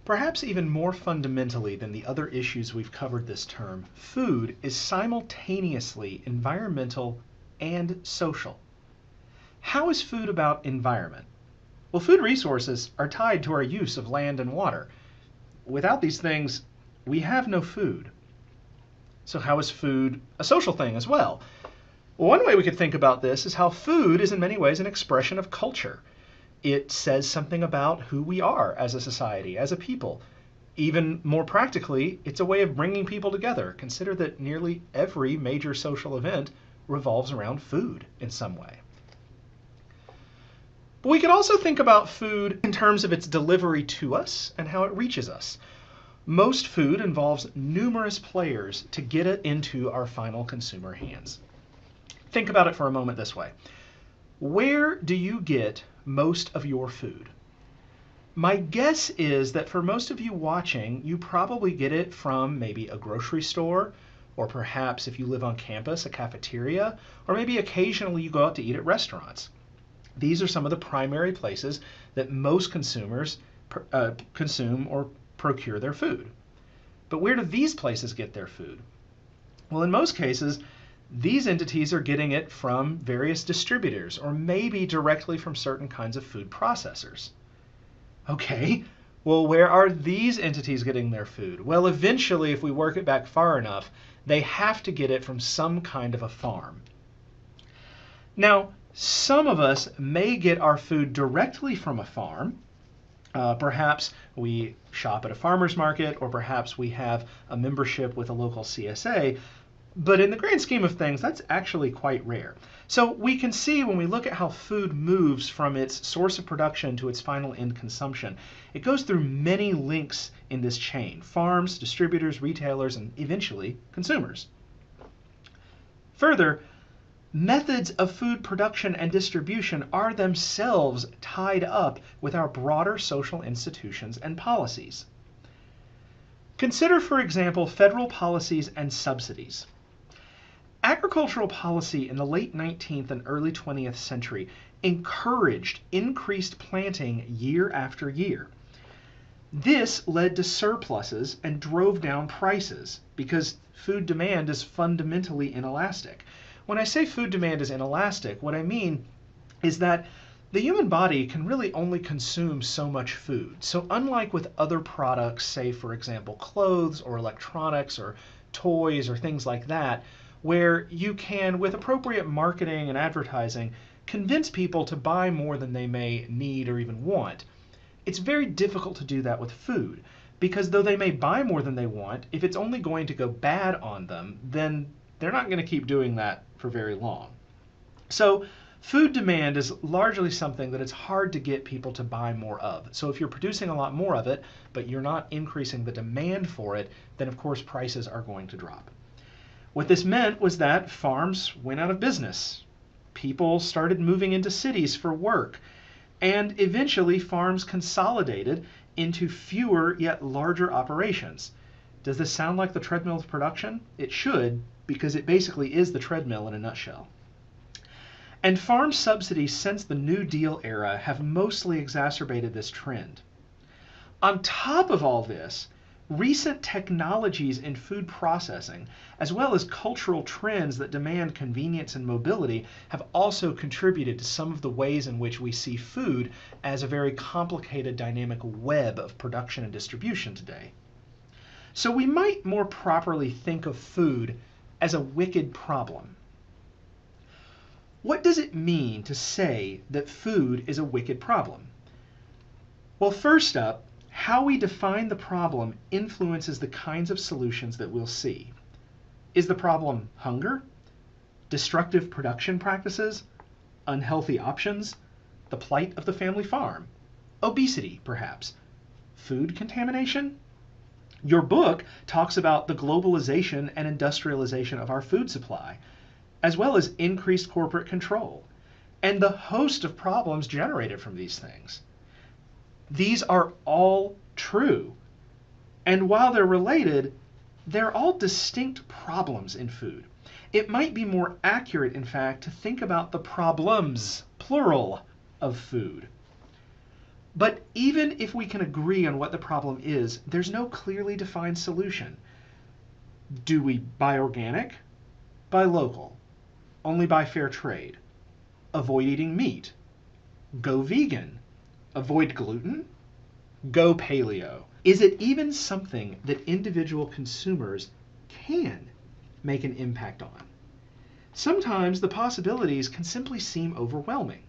Perhaps even more fundamentally than the other issues we've covered this term, food is simultaneously environmental and social. How is food about environment? Well, food resources are tied to our use of land and water. Without these things, we have no food. So how is food a social thing as well? One way we could think about this is how food is in many ways an expression of culture. It says something about who we are as a society, as a people. Even more practically, it's a way of bringing people together. Consider that nearly every major social event revolves around food in some way. But we could also think about food in terms of its delivery to us and how it reaches us. Most food involves numerous players to get it into our final consumer hands. Think about it for a moment this way. Where do you get most of your food? My guess is that for most of you watching, you probably get it from maybe a grocery store, or perhaps if you live on campus, a cafeteria, or maybe occasionally you go out to eat at restaurants. These are some of the primary places that most consumers consume or procure their food. But where do these places get their food? Well, in most cases, these entities are getting it from various distributors or maybe directly from certain kinds of food processors. Okay, well, where are these entities getting their food? Well, eventually, if we work it back far enough, they have to get it from some kind of a farm. Now, some of us may get our food directly from a farm. Perhaps we shop at a farmer's market, or perhaps we have a membership with a local CSA. But in the grand scheme of things, that's actually quite rare. So we can see when we look at how food moves from its source of production to its final end consumption, it goes through many links in this chain: farms, distributors, retailers, and eventually consumers. Further, methods of food production and distribution are themselves tied up with our broader social institutions and policies. Consider, for example, federal policies and subsidies. Agricultural policy in the late 19th and early 20th century encouraged increased planting year after year. This led to surpluses and drove down prices because food demand is fundamentally inelastic. When I say food demand is inelastic, what I mean is that the human body can really only consume so much food. So unlike with other products, say for example clothes or electronics or toys or things like that, where you can, with appropriate marketing and advertising, convince people to buy more than they may need or even want, it's very difficult to do that with food, because though they may buy more than they want, if it's only going to go bad on them, then they're not going to keep doing that for very long. So food demand is largely something that it's hard to get people to buy more of. So if you're producing a lot more of it, but you're not increasing the demand for it, then of course prices are going to drop. What this meant was that farms went out of business. People started moving into cities for work, and eventually farms consolidated into fewer yet larger operations. Does this sound like the treadmill of production? It should, because it basically is the treadmill in a nutshell. And farm subsidies since the New Deal era have mostly exacerbated this trend. On top of all this, recent technologies in food processing, as well as cultural trends that demand convenience and mobility, have also contributed to some of the ways in which we see food as a very complicated dynamic web of production and distribution today. So we might more properly think of food as a wicked problem. What does it mean to say that food is a wicked problem? Well, first up, how we define the problem influences the kinds of solutions that we'll see. Is the problem hunger, destructive production practices, unhealthy options, the plight of the family farm, obesity perhaps, food contamination? Your book talks about the globalization and industrialization of our food supply, as well as increased corporate control, and the host of problems generated from these things. These are all true, and while they're related, they're all distinct problems in food. It might be more accurate, in fact, to think about the problems, plural, of food. But even if we can agree on what the problem is, there's no clearly defined solution. Do we buy organic? Buy local? Only buy fair trade? Avoid eating meat? Go vegan? Avoid gluten? Go paleo? Is it even something that individual consumers can make an impact on? Sometimes the possibilities can simply seem overwhelming.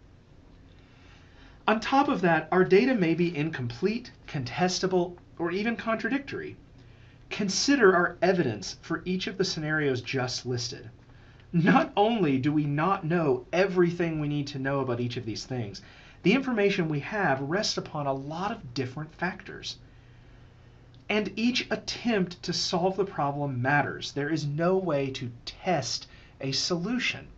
On top of that, our data may be incomplete, contestable, or even contradictory. Consider our evidence for each of the scenarios just listed. Not only do we not know everything we need to know about each of these things, the information we have rests upon a lot of different factors. And each attempt to solve the problem matters. There is no way to test a solution.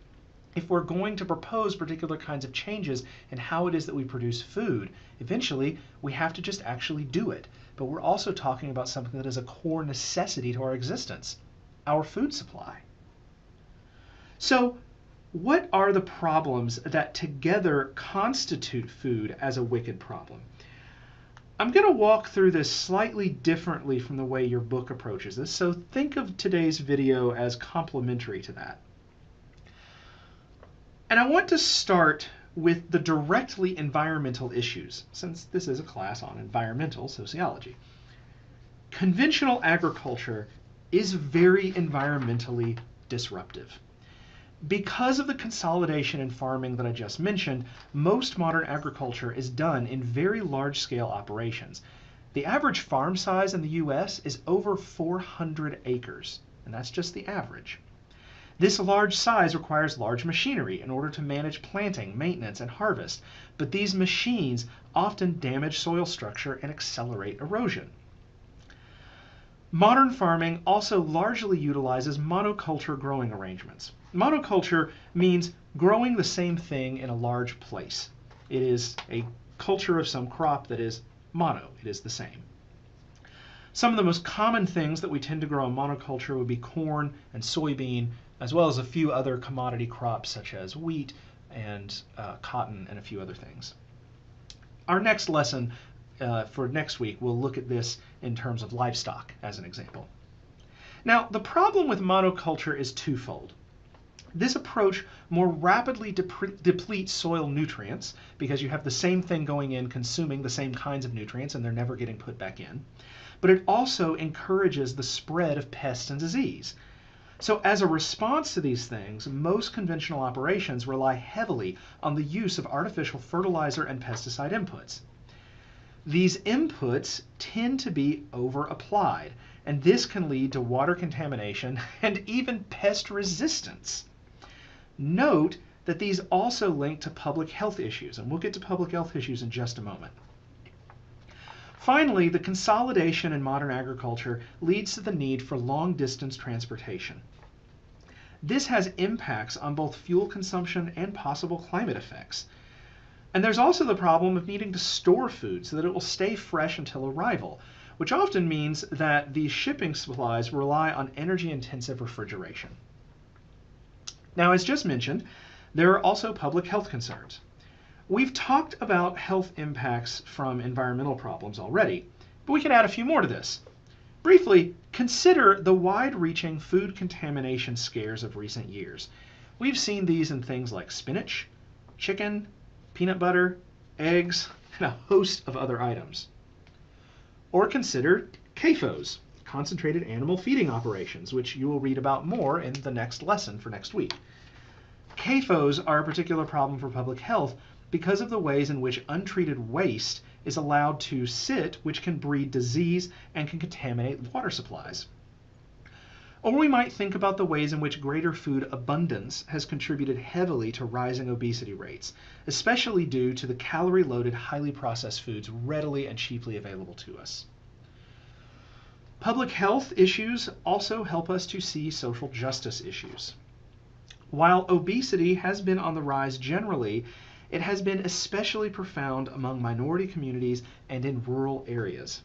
If we're going to propose particular kinds of changes in how it is that we produce food, eventually we have to just actually do it. But we're also talking about something that is a core necessity to our existence, our food supply. So, what are the problems that together constitute food as a wicked problem? I'm going to walk through this slightly differently from the way your book approaches this, so think of today's video as complementary to that. And I want to start with the directly environmental issues, since this is a class on environmental sociology. Conventional agriculture is very environmentally disruptive. Because of the consolidation in farming that I just mentioned, most modern agriculture is done in very large-scale operations. The average farm size in the US is over 400 acres, and that's just the average. This large size requires large machinery in order to manage planting, maintenance, and harvest, but these machines often damage soil structure and accelerate erosion. Modern farming also largely utilizes monoculture growing arrangements. Monoculture means growing the same thing in a large place. It is a culture of some crop that is mono, it is the same. Some of the most common things that we tend to grow in monoculture would be corn and soybean, as well as a few other commodity crops such as wheat and cotton and a few other things. Our next lesson for next week, we'll look at this in terms of livestock as an example. Now, the problem with monoculture is twofold. This approach more rapidly depletes soil nutrients because you have the same thing going in consuming the same kinds of nutrients and they're never getting put back in. But it also encourages the spread of pests and disease. So as a response to these things, most conventional operations rely heavily on the use of artificial fertilizer and pesticide inputs. These inputs tend to be over-applied, and this can lead to water contamination and even pest resistance. Note that these also link to public health issues, and we'll get to public health issues in just a moment. Finally, the consolidation in modern agriculture leads to the need for long-distance transportation. This has impacts on both fuel consumption and possible climate effects. And there's also the problem of needing to store food so that it will stay fresh until arrival, which often means that these shipping supplies rely on energy-intensive refrigeration. Now, as just mentioned, there are also public health concerns. We've talked about health impacts from environmental problems already, but we can add a few more to this. Briefly, consider the wide-reaching food contamination scares of recent years. We've seen these in things like spinach, chicken, peanut butter, eggs, and a host of other items. Or consider CAFOs, concentrated animal feeding operations, which you will read about more in the next lesson for next week. CAFOs are a particular problem for public health because of the ways in which untreated waste is allowed to sit, which can breed disease and can contaminate water supplies. Or we might think about the ways in which greater food abundance has contributed heavily to rising obesity rates, especially due to the calorie-loaded, highly processed foods readily and cheaply available to us. Public health issues also help us to see social justice issues. While obesity has been on the rise generally, it has been especially profound among minority communities and in rural areas.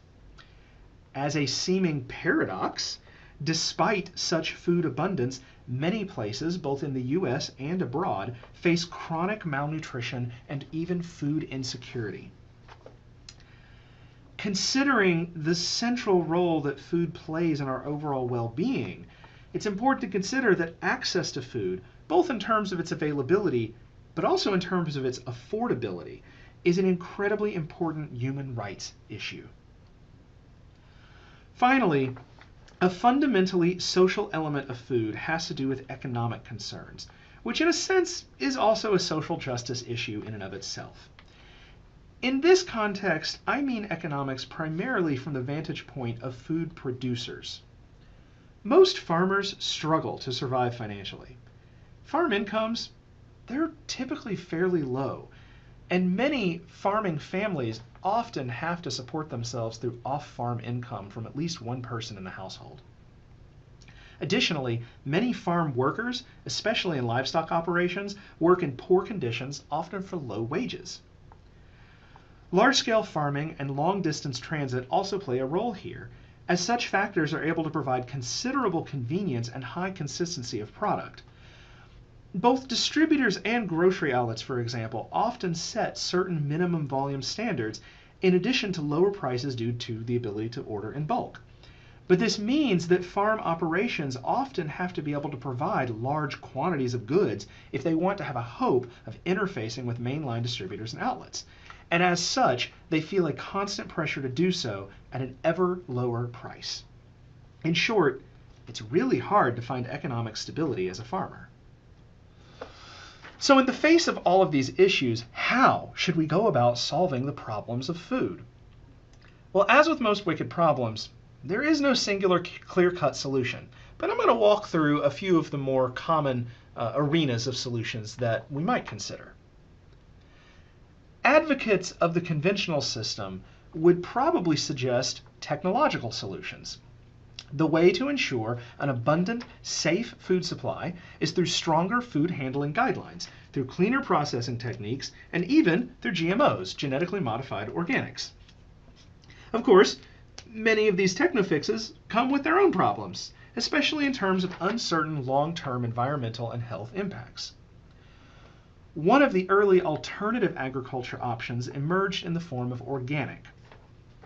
As a seeming paradox, despite such food abundance, many places, both in the US and abroad, face chronic malnutrition and even food insecurity. considering the central role that food plays in our overall well-being, it's important to consider that access to food, both in terms of its availability, but also in terms of its affordability, is an incredibly important human rights issue. Finally, a fundamentally social element of food has to do with economic concerns, which in a sense is also a social justice issue in and of itself. In this context, I mean economics primarily from the vantage point of food producers. Most farmers struggle to survive financially. Farm incomes, they're typically fairly low, and many farming families often have to support themselves through off-farm income from at least one person in the household. Additionally, many farm workers, especially in livestock operations, work in poor conditions, often for low wages. Large-scale farming and long-distance transit also play a role here, as such factors are able to provide considerable convenience and high consistency of product. Both distributors and grocery outlets, for example, often set certain minimum volume standards in addition to lower prices due to the ability to order in bulk. But this means that farm operations often have to be able to provide large quantities of goods if they want to have a hope of interfacing with mainline distributors and outlets. And as such, they feel a constant pressure to do so at an ever lower price. In short, it's really hard to find economic stability as a farmer. So in the face of all of these issues, how should we go about solving the problems of food? Well, as with most wicked problems, there is no singular clear-cut solution, but I'm going to walk through a few of the more common arenas of solutions that we might consider. Advocates of the conventional system would probably suggest technological solutions. The way to ensure an abundant, safe food supply is through stronger food handling guidelines, through cleaner processing techniques, and even through GMOs, genetically modified organics. Of course, many of these techno-fixes come with their own problems, especially in terms of uncertain long-term environmental and health impacts. One of the early alternative agriculture options emerged in the form of organic.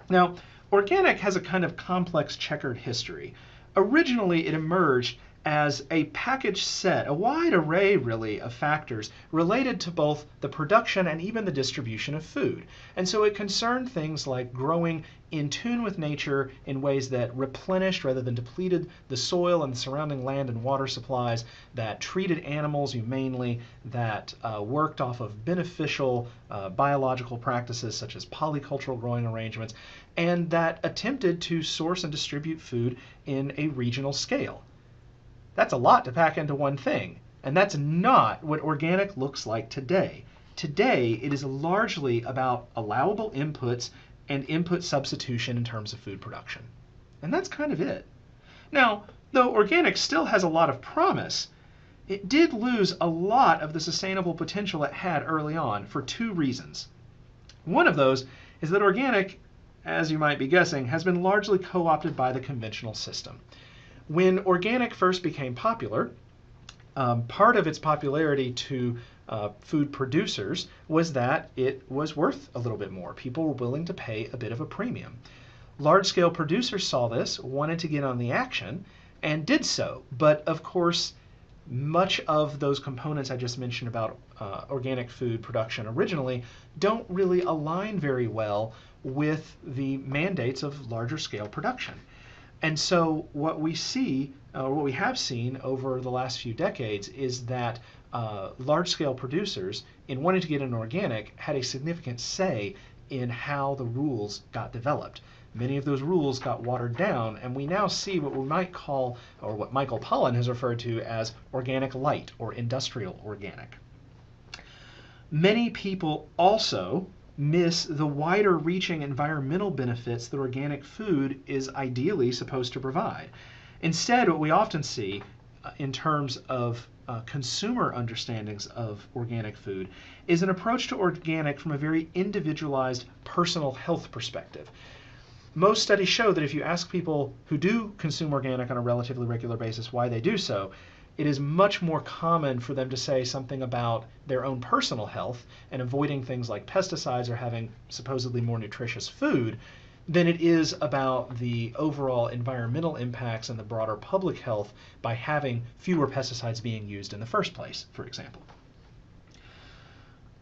Now, organic has a kind of complex checkered history. Originally, it emerged as a packaged set, a wide array really of factors related to both the production and even the distribution of food. And so it concerned things like growing in tune with nature in ways that replenished rather than depleted the soil and the surrounding land and water supplies, that treated animals humanely, that worked off of beneficial biological practices such as polycultural growing arrangements, and that attempted to source and distribute food in a regional scale. That's a lot to pack into one thing, and that's not what organic looks like today. Today, it is largely about allowable inputs and input substitution in terms of food production. And that's kind of it. Now, though organic still has a lot of promise, it did lose a lot of the sustainable potential it had early on for two reasons. One of those is that organic, as you might be guessing, has been largely co-opted by the conventional system. When organic first became popular, part of its popularity to food producers was that it was worth a little bit more. People were willing to pay a bit of a premium. Large-scale producers saw this, wanted to get on the action, and did so. But of course, much of those components I just mentioned about organic food production originally don't really align very well with the mandates of larger scale production. And so what we see, or what we have seen over the last few decades, is that large-scale producers, in wanting to get into organic, had a significant say in how the rules got developed. Many of those rules got watered down, and we now see what we might call, or what Michael Pollan has referred to as organic light, or industrial organic. Many people also miss the wider reaching environmental benefits that organic food is ideally supposed to provide. Instead, what we often see in terms of consumer understandings of organic food is an approach to organic from a very individualized personal health perspective. Most studies show that if you ask people who do consume organic on a relatively regular basis why they do so, it is much more common for them to say something about their own personal health and avoiding things like pesticides or having supposedly more nutritious food than it is about the overall environmental impacts and the broader public health by having fewer pesticides being used in the first place, for example.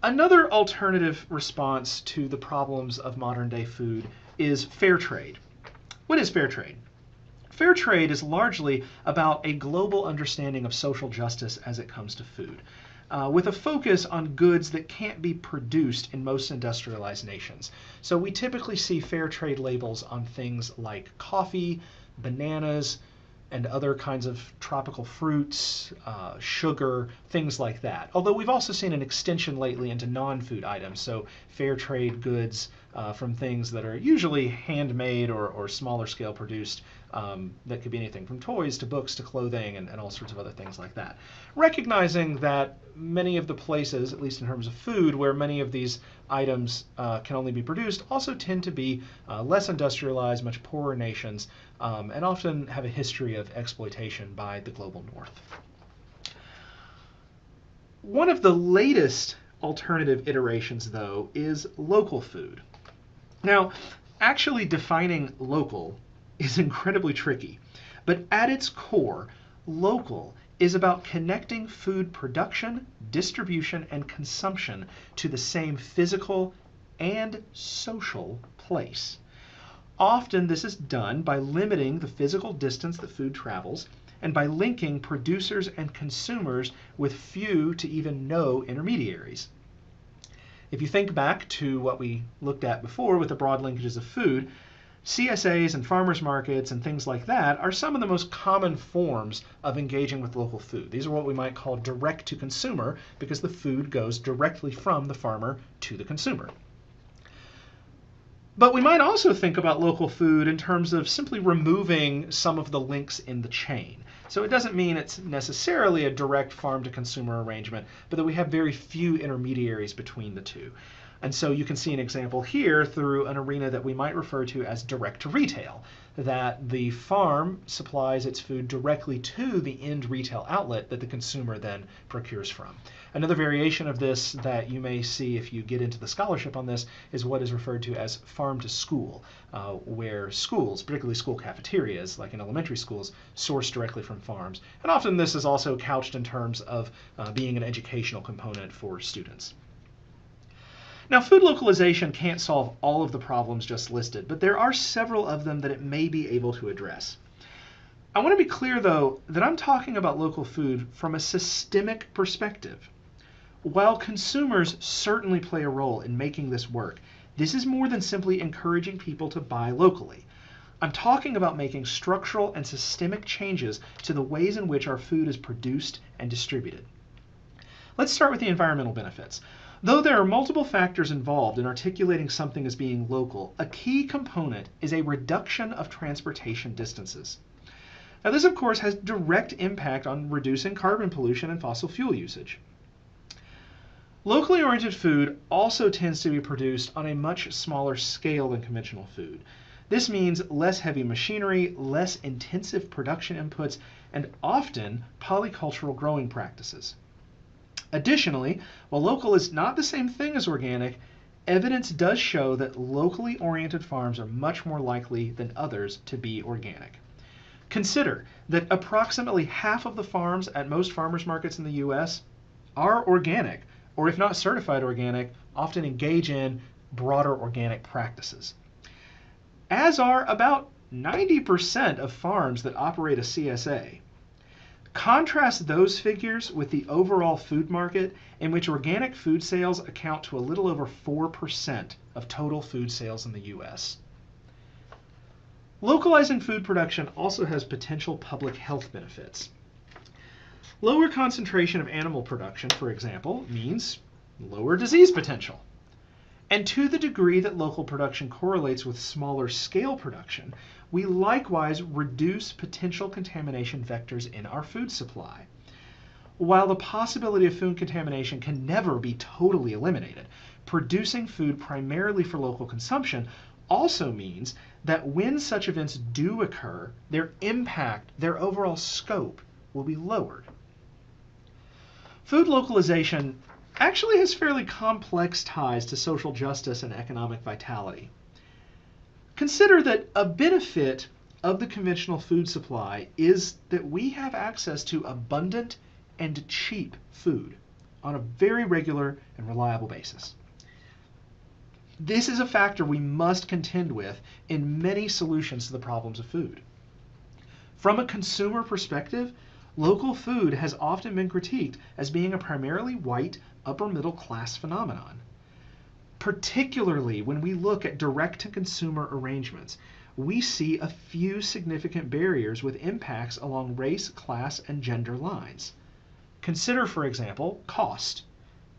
Another alternative response to the problems of modern day food is fair trade. What is fair trade? Fair trade is largely about a global understanding of social justice as it comes to food, with a focus on goods that can't be produced in most industrialized nations. So we typically see fair trade labels on things like coffee, bananas, and other kinds of tropical fruits, sugar, things like that. Although we've also seen an extension lately into non-food items, so fair trade goods from things that are usually handmade or smaller scale produced, that could be anything from toys to books to clothing and all sorts of other things like that. Recognizing that many of the places, at least in terms of food, where many of these items can only be produced also tend to be less industrialized, much poorer nations, and often have a history of exploitation by the global north. One of the latest alternative iterations, though, is local food. Now, actually defining local is incredibly tricky, but at its core, local is about connecting food production, distribution, and consumption to the same physical and social place. Often this is done by limiting the physical distance that food travels and by linking producers and consumers with few to even no intermediaries. If you think back to what we looked at before with the broad linkages of food, CSAs and farmers markets and things like that are some of the most common forms of engaging with local food. These are what we might call direct to consumer because the food goes directly from the farmer to the consumer. But we might also think about local food in terms of simply removing some of the links in the chain. So it doesn't mean it's necessarily a direct farm to consumer arrangement, but that we have very few intermediaries between the two. And so you can see an example here through an arena that we might refer to as direct to retail, that the farm supplies its food directly to the end retail outlet that the consumer then procures from. Another variation of this that you may see if you get into the scholarship on this is what is referred to as farm to school, where schools, particularly school cafeterias, like in elementary schools, source directly from farms. And often this is also couched in terms of being an educational component for students. Now, food localization can't solve all of the problems just listed, but there are several of them that it may be able to address. I want to be clear, though, that I'm talking about local food from a systemic perspective. While consumers certainly play a role in making this work, this is more than simply encouraging people to buy locally. I'm talking about making structural and systemic changes to the ways in which our food is produced and distributed. Let's start with the environmental benefits. Though there are multiple factors involved in articulating something as being local, a key component is a reduction of transportation distances. Now this, of course, has direct impact on reducing carbon pollution and fossil fuel usage. Locally oriented food also tends to be produced on a much smaller scale than conventional food. This means less heavy machinery, less intensive production inputs, and often polycultural growing practices. Additionally, while local is not the same thing as organic, evidence does show that locally oriented farms are much more likely than others to be organic. Consider that approximately half of the farms at most farmers markets in the US are organic, or if not certified organic, often engage in broader organic practices. As are about 90% of farms that operate a CSA. Contrast those figures with the overall food market, in which organic food sales account to a little over 4% of total food sales in the US. Localizing food production also has potential public health benefits. Lower concentration of animal production, for example, means lower disease potential. And to the degree that local production correlates with smaller scale production, we likewise reduce potential contamination vectors in our food supply. While the possibility of food contamination can never be totally eliminated, producing food primarily for local consumption also means that when such events do occur, their impact, their overall scope, will be lowered. Food localization actually has fairly complex ties to social justice and economic vitality. Consider that a benefit of the conventional food supply is that we have access to abundant and cheap food on a very regular and reliable basis. This is a factor we must contend with in many solutions to the problems of food. From a consumer perspective, local food has often been critiqued as being a primarily white, upper middle class phenomenon. Particularly when we look at direct-to-consumer arrangements, we see a few significant barriers with impacts along race, class, and gender lines. Consider, for example, cost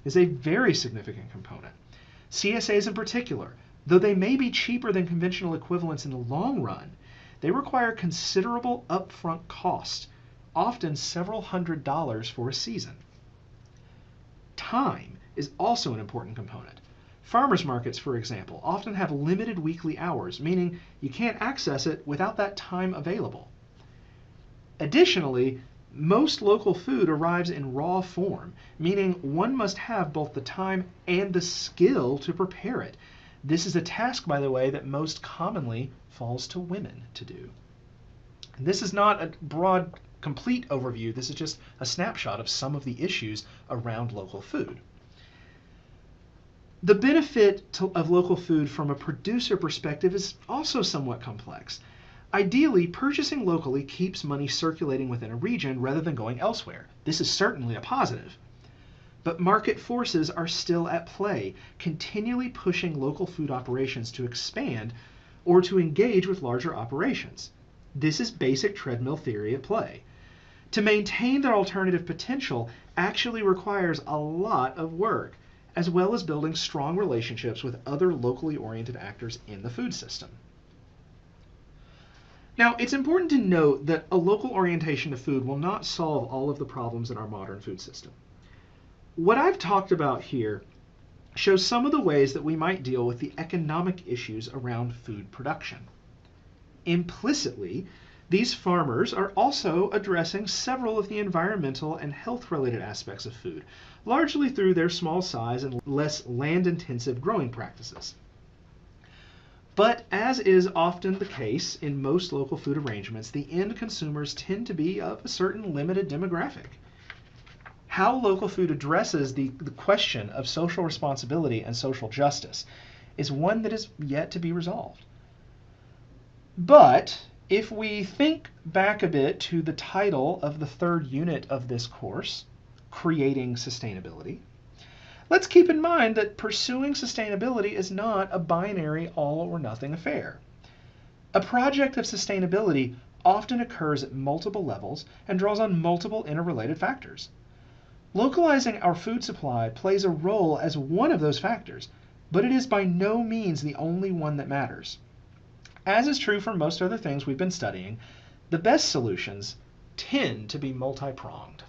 is a very significant component. CSAs in particular, though they may be cheaper than conventional equivalents in the long run, they require considerable upfront cost, often several $100s for a season. Time is also an important component. Farmers markets, for example, often have limited weekly hours, meaning you can't access it without that time available. Additionally, most local food arrives in raw form, meaning one must have both the time and the skill to prepare it. This is a task, by the way, that most commonly falls to women to do. This is not a broad, complete overview. This is just a snapshot of some of the issues around local food. The benefit of local food from a producer perspective is also somewhat complex. Ideally, purchasing locally keeps money circulating within a region rather than going elsewhere. This is certainly a positive. But market forces are still at play, continually pushing local food operations to expand or to engage with larger operations. This is basic treadmill theory at play. To maintain their alternative potential actually requires a lot of work, as well as building strong relationships with other locally oriented actors in the food system. Now, it's important to note that a local orientation to food will not solve all of the problems in our modern food system. What I've talked about here shows some of the ways that we might deal with the economic issues around food production. Implicitly, these farmers are also addressing several of the environmental and health-related aspects of food, largely through their small size and less land-intensive growing practices. But as is often the case in most local food arrangements, the end consumers tend to be of a certain limited demographic. How local food addresses the question of social responsibility and social justice is one that is yet to be resolved. But if we think back a bit to the title of the third unit of this course, Creating Sustainability, let's keep in mind that pursuing sustainability is not a binary all-or-nothing affair. A project of sustainability often occurs at multiple levels and draws on multiple interrelated factors. Localizing our food supply plays a role as one of those factors, but it is by no means the only one that matters. As is true for most other things we've been studying, the best solutions tend to be multi-pronged.